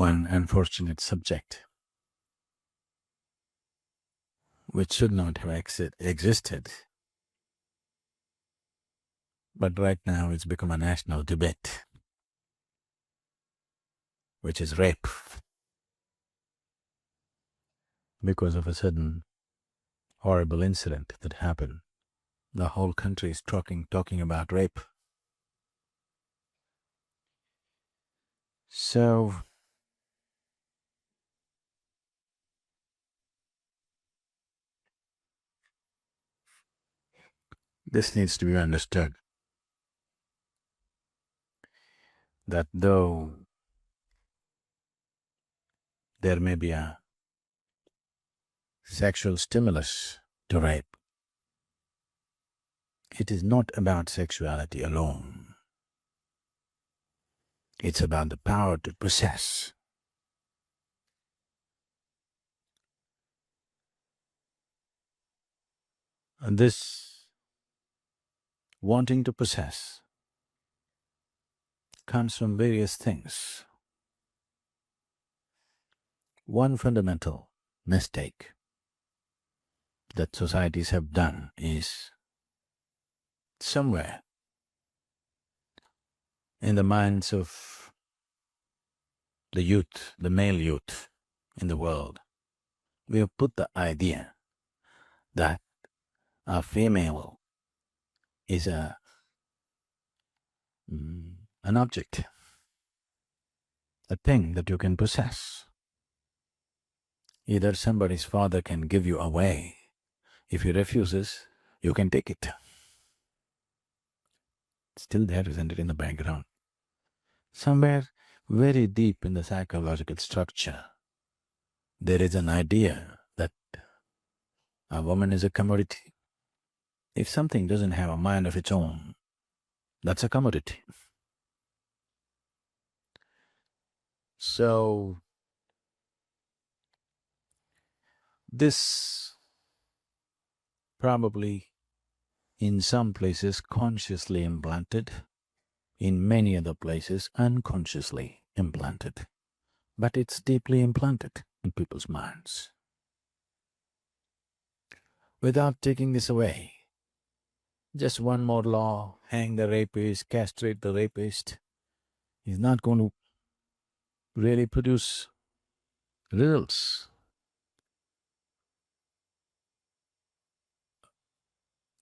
one unfortunate subject which should not have existed, but right now it's become a national debate, which is rape. Because of a certain horrible incident that happened, the whole country is talking about rape. So, this needs to be understood, that though there may be a sexual stimulus to rape, it is not about sexuality alone. It's about the power to possess. And this wanting to possess comes from various things. One fundamental mistake that societies have done is somewhere in the minds of the youth, the male youth in the world, we have put the idea that a female is an object, a thing that you can possess. Either somebody's father can give you away. If he refuses, you can take it. It's still there, isn't it, in the background? Somewhere very deep in the psychological structure, there is an idea that a woman is a commodity. If something doesn't have a mind of its own, that's a commodity. So, this probably in some places consciously implanted, in many other places unconsciously implanted, but it's deeply implanted in people's minds. Without taking this away, just one more law, hang the rapist, castrate the rapist, is not going to really produce results.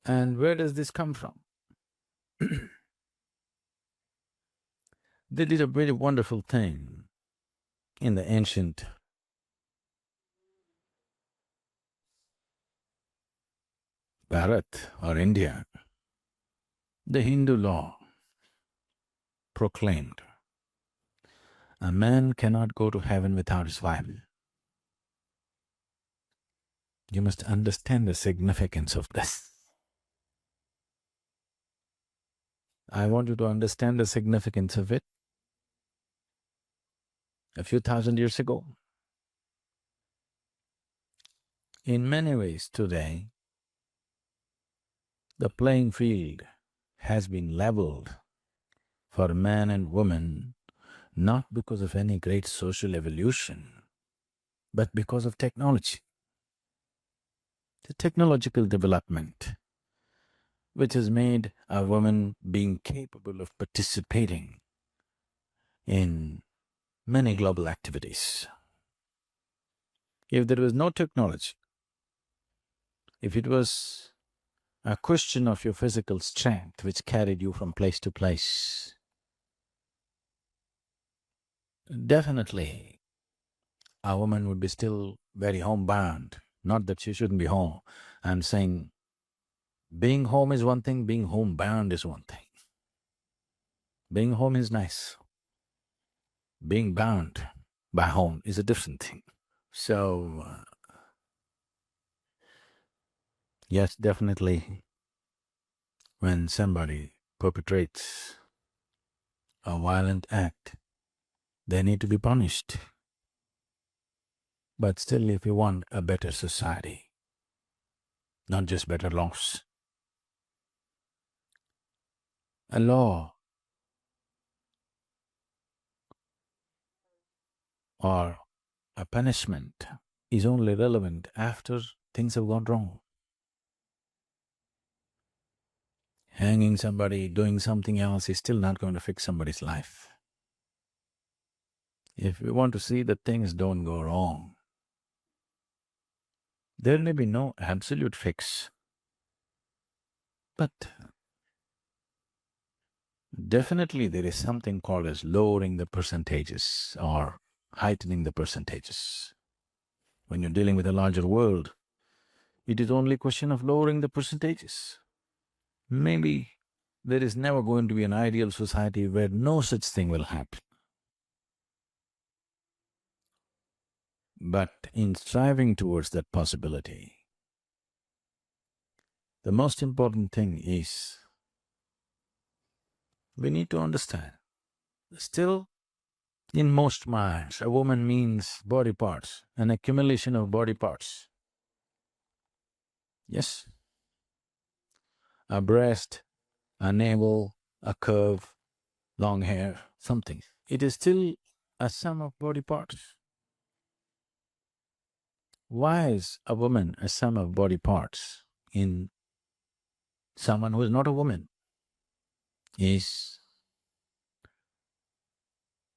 And where does this come from? They did a very wonderful thing in the ancient Bharat or India. The Hindu law proclaimed a man cannot go to heaven without his wife. You must understand the significance of this. I want you to understand the significance of it. A few thousand years ago, in many ways today, the playing field has been leveled for man and woman, not because of any great social evolution, but because of technology. The technological development which has made a woman being capable of participating in many global activities. If there was no technology, if it was a question of your physical strength which carried you from place to place, definitely a woman would be still very homebound. Not that she shouldn't be home. I'm saying being home is one thing, being homebound is one thing. Being home is nice. Being bound by home is a different thing. So, yes, definitely when somebody perpetrates a violent act, they need to be punished. But still, if you want a better society, not just better laws, a law or a punishment is only relevant after things have gone wrong. Hanging somebody, doing something else is still not going to fix somebody's life. If we want to see that things don't go wrong, there may be no absolute fix, but definitely there is something called as lowering the percentages or heightening the percentages. When you're dealing with a larger world, it is only a question of lowering the percentages. Maybe there is never going to be an ideal society where no such thing will happen. But in striving towards that possibility, the most important thing is we need to understand, still in most minds, a woman means body parts, an accumulation of body parts. Yes, a breast, a navel, a curve, long hair, something. It is still a sum of body parts. Why is a woman a sum of body parts in someone who is not a woman? Is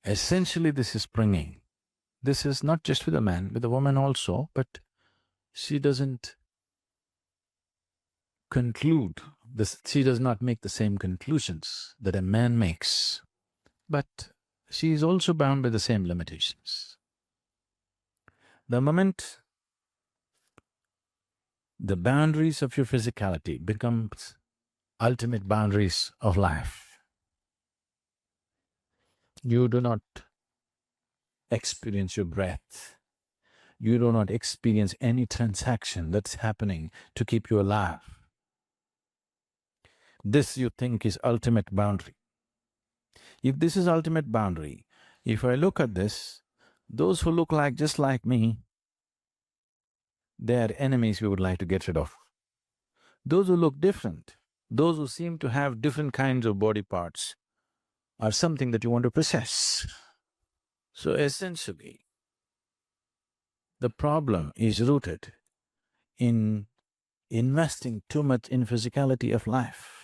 essentially this is bringing. This is not just with a man, with a woman also, but she doesn't conclude this, she does not make the same conclusions that a man makes, but she is also bound by the same limitations. The moment the boundaries of your physicality becomes ultimate boundaries of life, you do not experience your breath, you do not experience any transaction that's happening to keep you alive. This you think is ultimate boundary. If this is ultimate boundary, if I look at this, those who look like just like me, they are enemies we would like to get rid of. Those who look different, those who seem to have different kinds of body parts are something that you want to possess. So essentially, the problem is rooted in investing too much in physicality of life.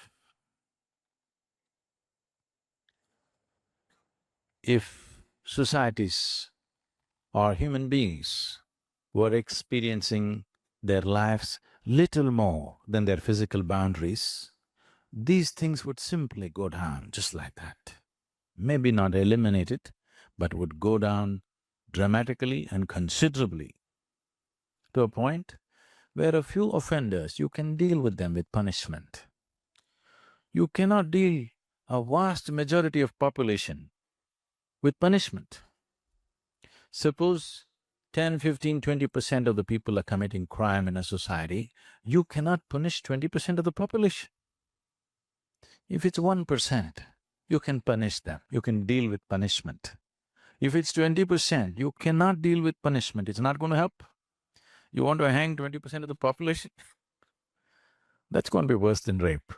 If societies or human beings were experiencing their lives little more than their physical boundaries, these things would simply go down just like that. Maybe not eliminated, but would go down dramatically and considerably to a point where a few offenders, you can deal with them with punishment. You cannot deal a vast majority of population with punishment. Suppose 10, 15, 20% of the people are committing crime in a society, you cannot punish 20% of the population. If it's 1%, you can punish them, you can deal with punishment. If it's 20%, you cannot deal with punishment, it's not going to help. You want to hang 20% of the population? That's going to be worse than rape.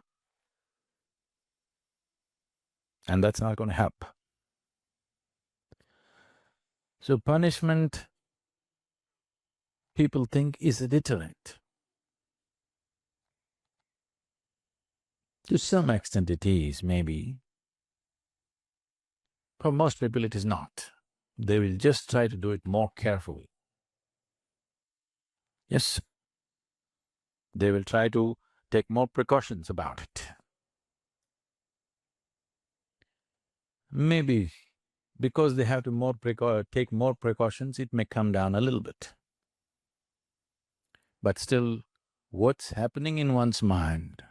And that's not going to help. So punishment, people think, is a deterrent. To some extent it is, maybe. For most people it is not. They will just try to do it more carefully. Yes, they will try to take more precautions about it. Maybe because they have to take more precautions, it may come down a little bit. But still, what's happening in one's mind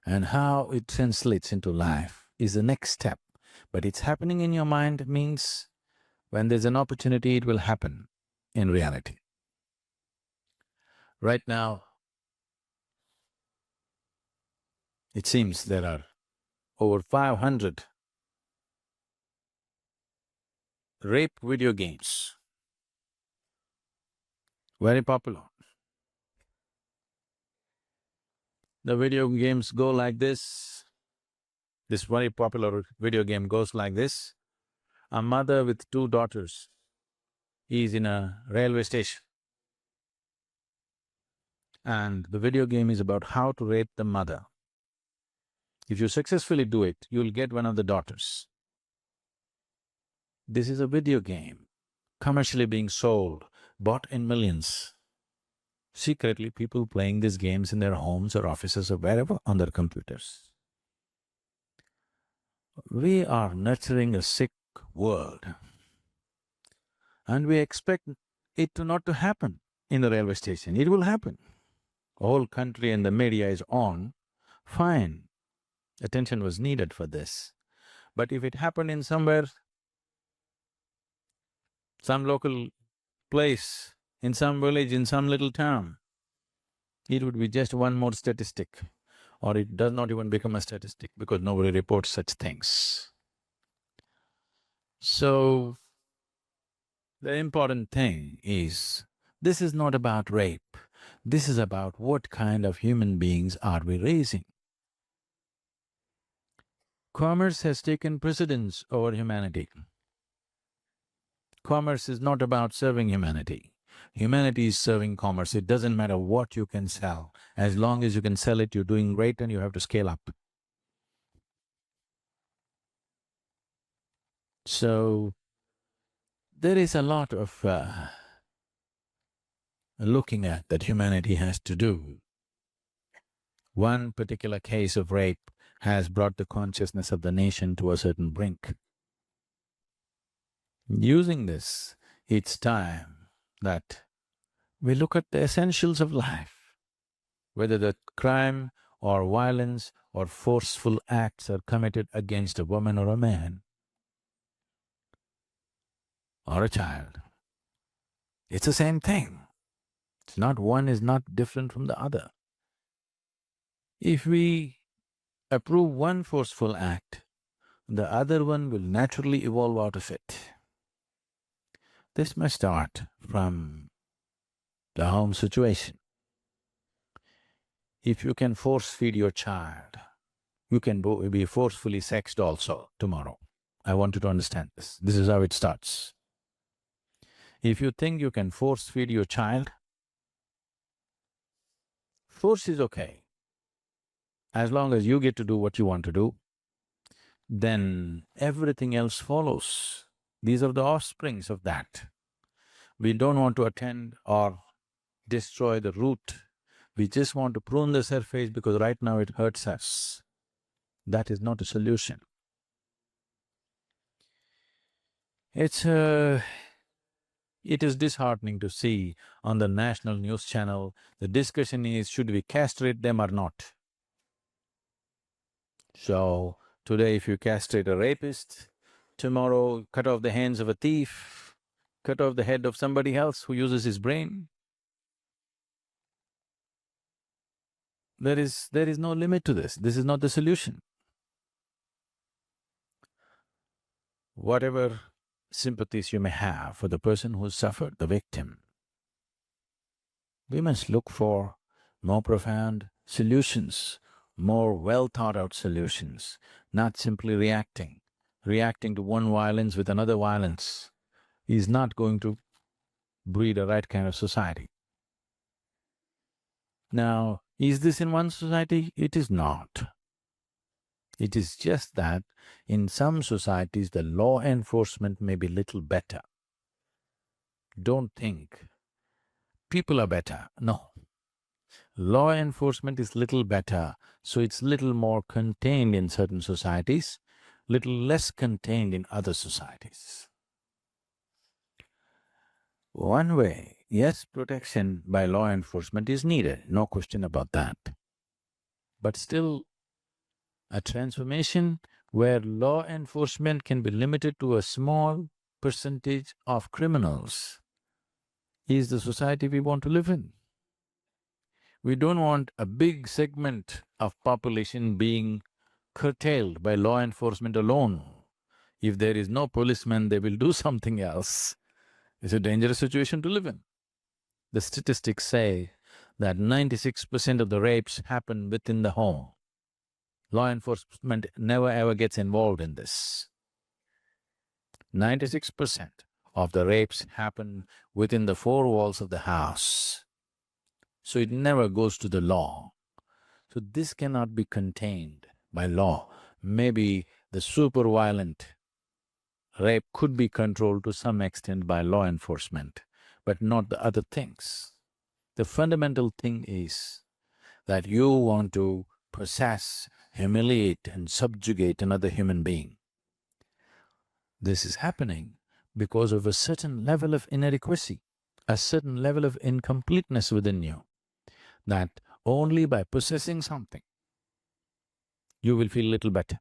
and how it translates into life is the next step. But it's happening in your mind means when there's an opportunity, it will happen in reality. Right now, it seems there are over 500 rape video games, very popular. The video games go like this very popular video game goes like this. A mother with two daughters is in a railway station and the video game is about how to rape the mother. If you successfully do it, you'll get one of the daughters. This is a video game, commercially being sold, bought in millions. Secretly, people playing these games in their homes or offices or wherever on their computers. We are nurturing a sick world and we expect it not to happen in the railway station. It will happen. The whole country and the media is on, fine, attention was needed for this. But if it happened in somewhere, some local place, in some village, in some little town, it would be just one more statistic, or it does not even become a statistic because nobody reports such things. So, the important thing is, this is not about rape, this is about what kind of human beings are we raising. Commerce has taken precedence over humanity. Commerce is not about serving humanity. Humanity is serving commerce. It doesn't matter what you can sell. As long as you can sell it, you're doing great and you have to scale up. So, there is a lot of looking at that humanity has to do. One particular case of rape has brought the consciousness of the nation to a certain brink. Using this, it's time that we look at the essentials of life, whether the crime or violence or forceful acts are committed against a woman or a man or a child. It's the same thing. It's not one is not different from the other. If we approve one forceful act, the other one will naturally evolve out of it. This must start from the home situation. If you can force-feed your child, you can be forcefully sexed also tomorrow. I want you to understand this. This is how it starts. If you think you can force-feed your child, force is okay. As long as you get to do what you want to do, then everything else follows. These are the offsprings of that. We don't want to attend or destroy the root. We just want to prune the surface because right now it hurts us. That is not a solution. It is disheartening to see on the national news channel, the discussion is, should we castrate them or not? So, today if you castrate a rapist, tomorrow cut off the hands of a thief, cut off the head of somebody else who uses his brain. There is no limit to this. This is not the solution. Whatever sympathies you may have for the person who suffered, the victim, we must look for more profound solutions, more well-thought-out solutions, not simply reacting. Reacting to one violence with another violence is not going to breed a right kind of society. Now, is this in one society? It is not. It is just that in some societies the law enforcement may be little better. Don't think people are better, no. Law enforcement is little better, so it's little more contained in certain societies, little less contained in other societies. One way, yes, protection by law enforcement is needed, no question about that. But still, a transformation where law enforcement can be limited to a small percentage of criminals is the society we want to live in. We don't want a big segment of population being curtailed by law enforcement alone. If there is no policeman, they will do something else. It's a dangerous situation to live in. The statistics say that 96% of the rapes happen within the home. Law enforcement never ever gets involved in this. 96%. of the rapes happen within the four walls of the house. So it never goes to the law. So this cannot be contained by law. Maybe the super violent rape could be controlled to some extent by law enforcement, but not the other things. The fundamental thing is that you want to possess, humiliate and subjugate another human being. This is happening because of a certain level of inadequacy, a certain level of incompleteness within you, that only by possessing something you will feel little better.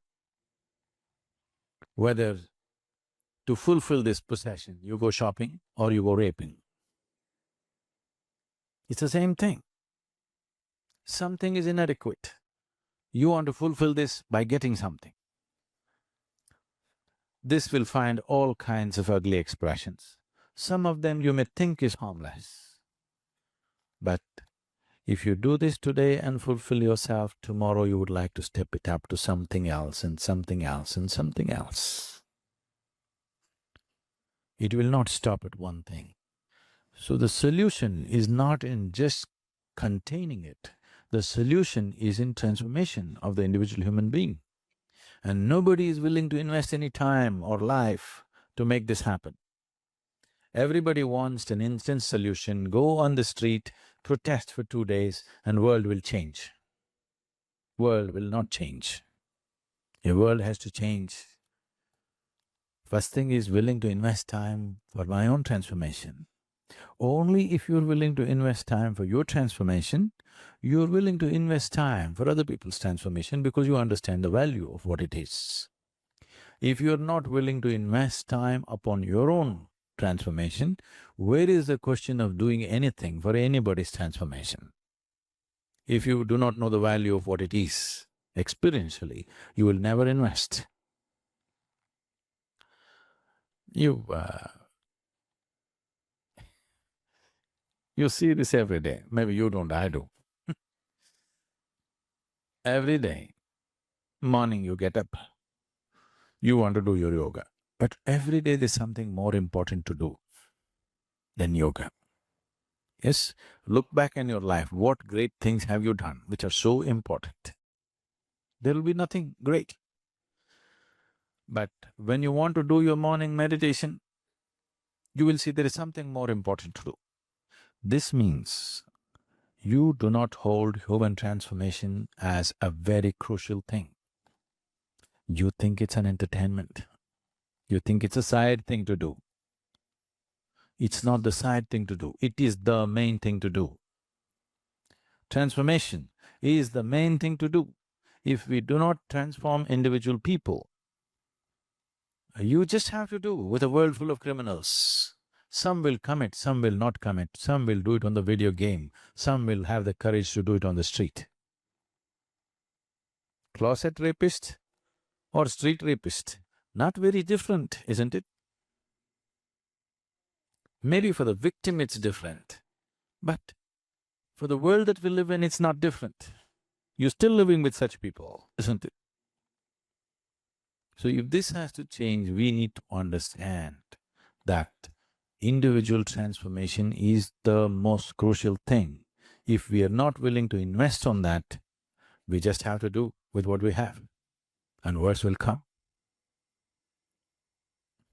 Whether to fulfill this possession, you go shopping or you go raping. It's the same thing. Something is inadequate. You want to fulfill this by getting something. This will find all kinds of ugly expressions. Some of them you may think is harmless. But if you do this today and fulfill yourself, tomorrow you would like to step it up to something else and something else and something else. It will not stop at one thing. So the solution is not in just containing it. The solution is in transformation of the individual human being. And nobody is willing to invest any time or life to make this happen. Everybody wants an instant solution, go on the street, protest for 2 days and world will change. World will not change. A world has to change. First thing is willing to invest time for my own transformation. Only if you're willing to invest time for your transformation, you're willing to invest time for other people's transformation because you understand the value of what it is. If you're not willing to invest time upon your own transformation, where is the question of doing anything for anybody's transformation? If you do not know the value of what it is experientially, you will never invest. You see this every day. Maybe you don't, I do. Every day, morning you get up, you want to do your yoga. But every day there's something more important to do than yoga. Yes, look back in your life, what great things have you done which are so important? There will be nothing great. But when you want to do your morning meditation, you will see there is something more important to do. This means you do not hold human transformation as a very crucial thing. You think it's an entertainment. You think it's a side thing to do. It's not the side thing to do, it is the main thing to do. Transformation is the main thing to do. If we do not transform individual people, you just have to do with a world full of criminals. Some will commit, some will not commit, some will do it on the video game, some will have the courage to do it on the street. Closet rapist or street rapist, not very different, isn't it? Maybe for the victim it's different, but for the world that we live in, it's not different. You're still living with such people, isn't it? So if this has to change, we need to understand that individual transformation is the most crucial thing. If we are not willing to invest on that, we just have to do with what we have, and worse will come.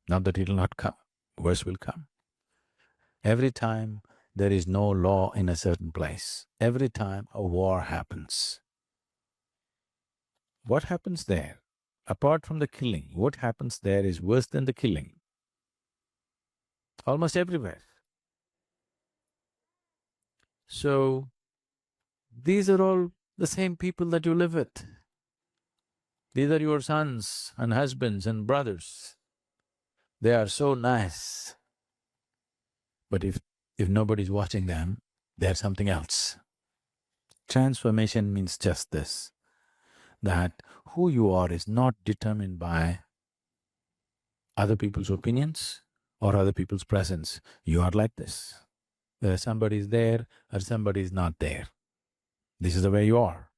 Not that it will not come, worse will come. Every time there is no law in a certain place, every time a war happens, what happens there? Apart from the killing, what happens there is worse than the killing. Almost everywhere. So, these are all the same people that you live with. These are your sons and husbands and brothers. They are so nice. But if nobody's watching them, they're something else. Transformation means just this, that who you are is not determined by other people's opinions or other people's presence. You are like this. Whether somebody is there or somebody is not there. This is the way you are.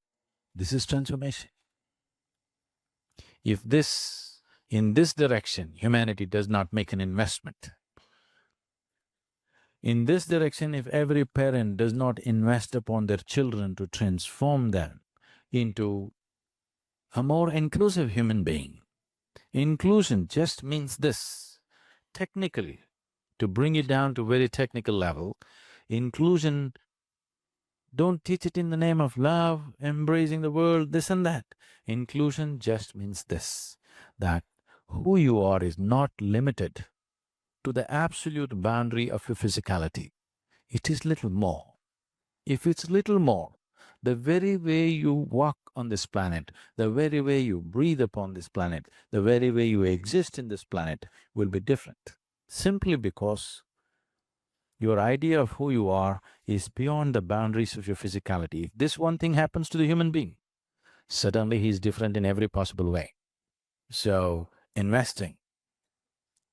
This is transformation. If in this direction, humanity does not make an investment, In this direction, if every parent does not invest upon their children to transform them into a more inclusive human being, inclusion just means this. Technically, to bring it down to very technical level, inclusion, don't teach it in the name of love, embracing the world, this and that. Inclusion just means this, that who you are is not limited to the absolute boundary of your physicality. It is little more. If it's little more, the very way you walk on this planet, the very way you breathe upon this planet, the very way you exist in this planet will be different. Simply because your idea of who you are is beyond the boundaries of your physicality. If this one thing happens to the human being, suddenly he's different in every possible way. So, investing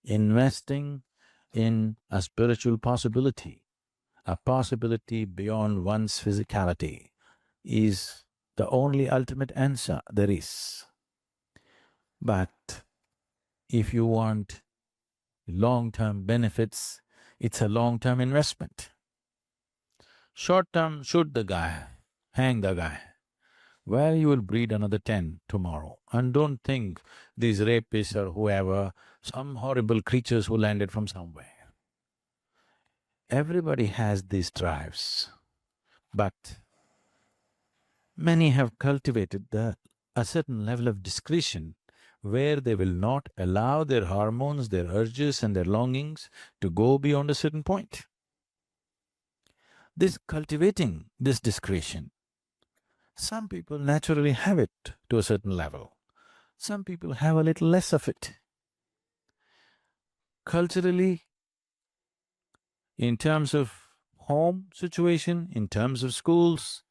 in a spiritual possibility, a possibility beyond one's physicality, is the only ultimate answer there is. But if you want long-term benefits, it's a long-term investment. Short-term, shoot the guy, hang the guy. Well, you will breed another 10 tomorrow. And don't think these rapists or whoever, some horrible creatures who landed from somewhere. Everybody has these drives, but many have cultivated a certain level of discretion where they will not allow their hormones, their urges and their longings to go beyond a certain point. This cultivating this discretion, some people naturally have it to a certain level, some people have a little less of it. Culturally, in terms of home situation, in terms of schools,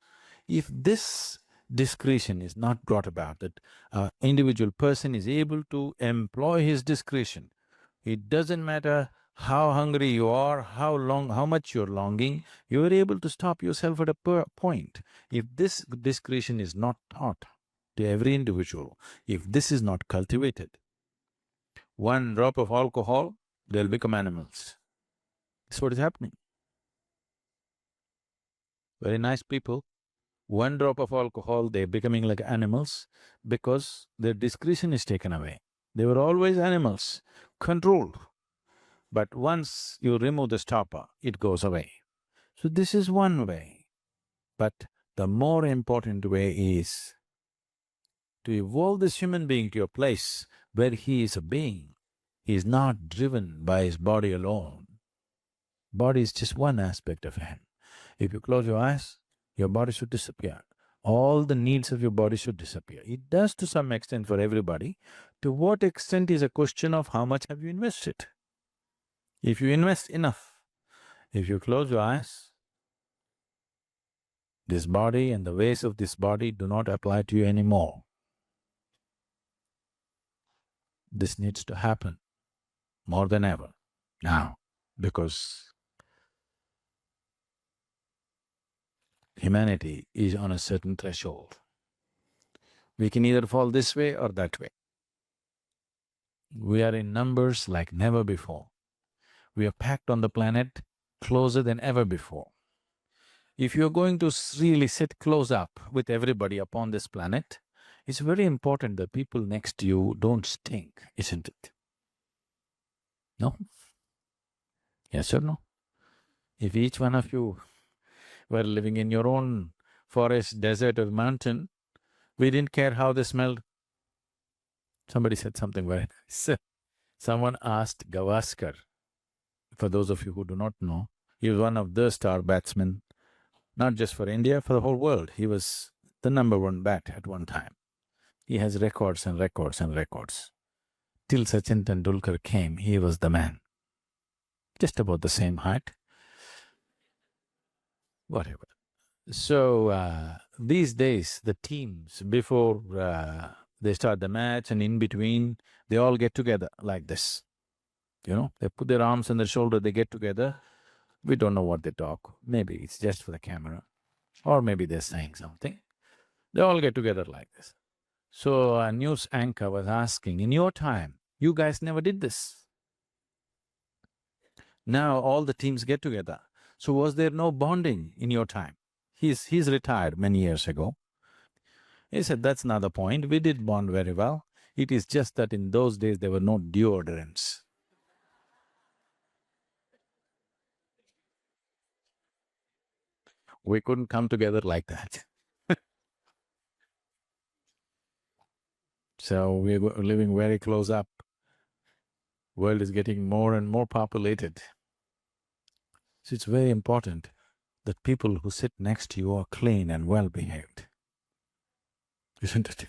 if this discretion is not brought about, that an individual person is able to employ his discretion, it doesn't matter how hungry you are, how much you're longing, you are able to stop yourself at a point. If this discretion is not taught to every individual, if this is not cultivated, one drop of alcohol, they'll become animals. That's what is happening. Very nice people, one drop of alcohol, they're becoming like animals because their discretion is taken away. They were always animals, controlled. But once you remove the stopper, it goes away. So this is one way. But the more important way is to evolve this human being to a place where he is a being. He is not driven by his body alone. Body is just one aspect of him. If you close your eyes, your body should disappear. All the needs of your body should disappear. It does to some extent for everybody. To what extent is a question of how much have you invested. If you invest enough, if you close your eyes, this body and the ways of this body do not apply to you anymore. This needs to happen more than ever now, because humanity is on a certain threshold. We can either fall this way or that way. We are in numbers like never before. We are packed on the planet closer than ever before. If you're going to really sit close up with everybody upon this planet, it's very important the people next to you don't stink, isn't it? No? Yes or no? If each one of you were living in your own forest, desert or mountain, we didn't care how they smelled. Somebody said something very nice. Someone asked Gavaskar, for those of you who do not know, he was one of the star batsmen, not just for India, for the whole world. He was the #1 bat at one time. He has records and records and records. Till Sachin Tendulkar came, he was the man. Just about the same height, whatever. So, these days, the teams, before they start the match and in between, they all get together like this. They put their arms on their shoulder, they get together. We don't know what they talk. Maybe it's just for the camera, or maybe they're saying something. They all get together like this. So a news anchor was asking, in your time, you guys never did this. Now all the teams get together. So was there no bonding in your time? He's retired many years ago. He said, that's not the point, we did bond very well. It is just that in those days there were no deodorants. We couldn't come together like that. So we're living very close up. World is getting more and more populated. So it's very important that people who sit next to you are clean and well behaved, isn't it?